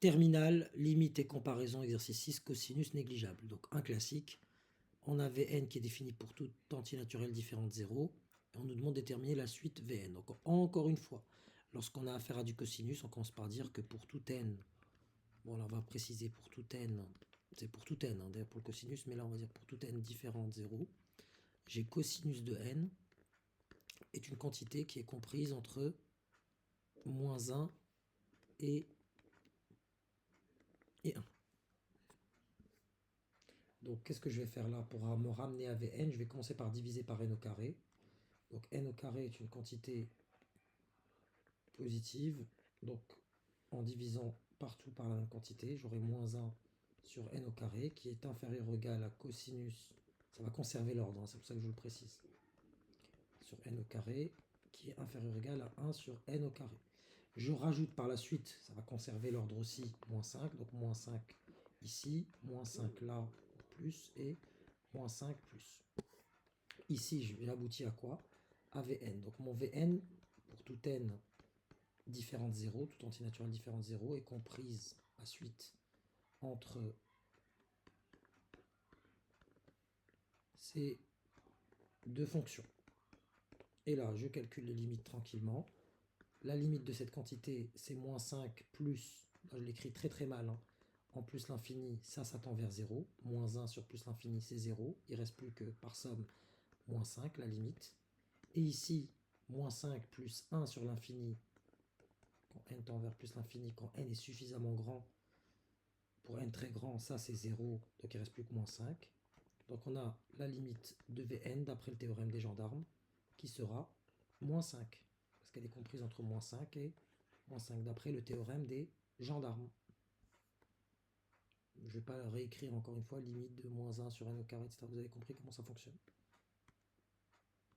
Terminal, limite et comparaison, exercice 6, cosinus négligeable. Donc un classique, on a Vn qui est défini pour toute entier naturel différent de 0, et on nous demande de déterminer la suite Vn. Donc encore une fois, lorsqu'on a affaire à du cosinus, on commence par dire que pour tout n, bon là on va préciser pour tout n, c'est pour tout n, hein, d'ailleurs pour le cosinus, mais là on va dire pour tout n différent de 0, j'ai cosinus de n est une quantité qui est comprise entre moins 1 et 1. Donc qu'est-ce que je vais faire là pour me ramener à Vn? Je vais commencer par diviser par n au carré. Donc n au carré est une quantité positive. Donc en divisant partout par la même quantité, j'aurai moins 1 sur n au carré qui est inférieur ou égal à cosinus. Ça va conserver l'ordre, hein, c'est pour ça que je le précise. Sur n au carré qui est inférieur ou égal à 1 sur n au carré. Je rajoute par la suite, ça va conserver l'ordre aussi, moins 5. Donc moins 5 ici, moins 5 là, plus, et moins 5 plus. Ici, je vais aboutir à quoi? À Vn. Donc mon Vn, pour tout n différent de 0, tout entier naturel différent de 0, est comprise à suite entre ces deux fonctions. Et là, je calcule les limites tranquillement. La limite de cette quantité, c'est moins 5 plus, là je l'écris très très mal, hein, en plus l'infini, ça tend vers 0. Moins 1 sur plus l'infini, c'est 0. Il ne reste plus que par somme moins 5, la limite. Et ici, moins 5 plus 1 sur l'infini, quand n tend vers plus l'infini, quand n est suffisamment grand, pour n très grand, ça c'est 0, donc il ne reste plus que moins 5. Donc on a la limite de Vn, d'après le théorème des gendarmes, qui sera moins 5, parce qu'elle est comprise entre moins 5 et moins 5, d'après le théorème des gendarmes. Je ne vais pas réécrire encore une fois, limite de moins 1 sur n au carré, etc. Vous avez compris comment ça fonctionne.